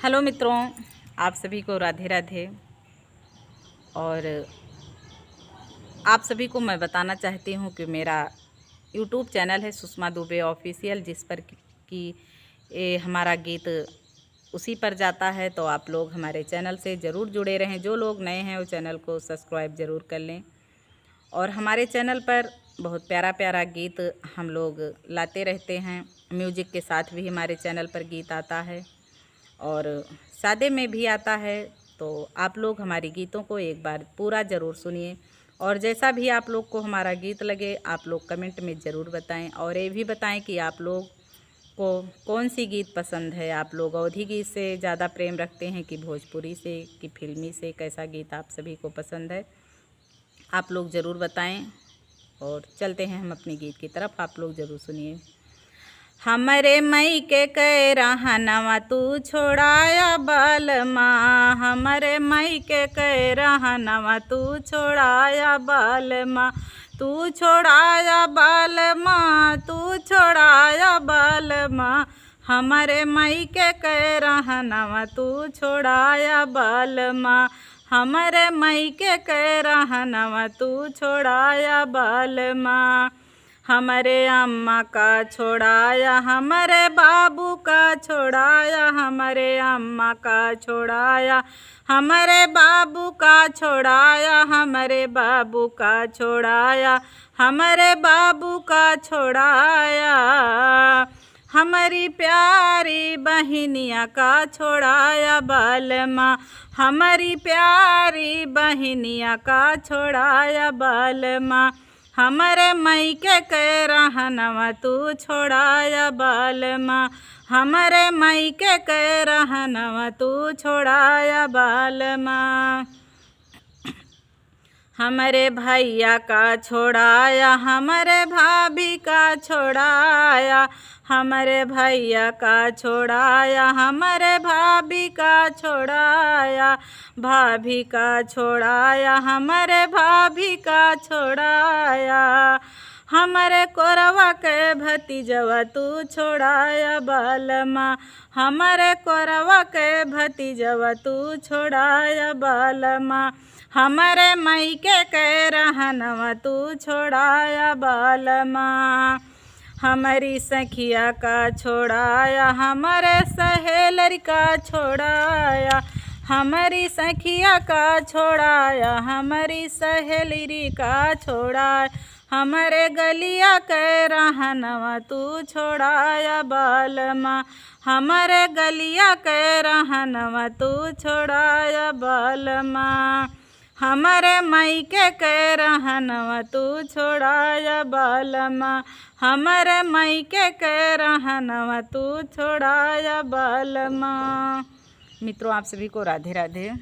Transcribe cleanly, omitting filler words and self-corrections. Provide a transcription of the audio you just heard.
Hello मित्रों, आप सभी को राधे राधे। और आप सभी को मैं बताना चाहती हूँ कि मेरा यूट्यूब चैनल है सुषमा दुबे ऑफिशियल, जिस पर कि हमारा गीत उसी पर जाता है। तो आप लोग हमारे चैनल से ज़रूर जुड़े रहें। जो लोग नए हैं वो चैनल को सब्सक्राइब ज़रूर कर लें। और हमारे चैनल पर बहुत प्यारा प्यारा गीत हम लोग लाते रहते हैं। म्यूजिक के साथ भी हमारे चैनल पर गीत आता है और सादे में भी आता है। तो आप लोग हमारे गीतों को एक बार पूरा ज़रूर सुनिए और जैसा भी आप लोग को हमारा गीत लगे आप लोग कमेंट में ज़रूर बताएं। और ये भी बताएं कि आप लोग को कौन सी गीत पसंद है। आप लोग अवधी गीत से ज़्यादा प्रेम रखते हैं कि भोजपुरी से कि फिल्मी से, कैसा गीत आप सभी को पसंद है आप लोग ज़रूर बताएं। और चलते हैं हम अपनी गीत की तरफ, आप लोग ज़रूर सुनिए। हमरे मई के कह रहनवा तू छोड़ाया बालमा, हमरे मई के कह रहनवा तू छोड़ाया बालमा, तू छोड़ाया बालमा, तू छोड़ाया बालमा, हमरे मई के कह रहनवा तू छोड़ाया बालमा, हमरे मई के कह रहनवा तू छोड़ाया बालमा, हमारे अम्मा का छोड़ाया, हमारे बाबू का छोड़ाया, हमारे अम्मा का छोड़ाया, हमारे बाबू का छोड़ाया, हमारे बाबू का छोड़ाया, हमारे बाबू का छोड़ाया, हमारी प्यारी बहनिया का छोड़ाया बालमा, हमारी प्यारी बहनिया का छोड़ाया बालमा, हमारे मई के कह रहनवा तू छोड़ाया बालमा, हमारे मई के कह रहनवा तू छोड़ाया बालमा, हमारे भैया का छोड़ाया, हमारे भाभी का छोड़ाया, हमारे भैया का छोड़ाया, हमारे भाभी का छोड़ाया, भाभी का छोड़ाया, हमारे भाभी का छोड़ाया, हमारे कोरवा के भतीजवा तू छोड़ाया बालमा, हमारे कोरवा के भतीजवा तू छोड़ाया बालमा, हमारे मई के कह रहनवा तू छोड़ाया बालमा, हमारी सखिया का छोड़ाया, हमारे सहेलरी का छोड़ाया, हमारी सखिया का छोड़ाया, हमारी सहेलरी का छोड़ाया, हमारे गलिया कह रहनवा तू छोड़ाया बालमा, हमारे गलिया कह रहनवा तू छोड़ाया बालमा, हमारे मई के कह रहनवा तू छोड़ाया बालमा, हमारे मई के कह रहनवा तू छोड़ाया बालमा। मित्रों, आप सभी को राधे राधे।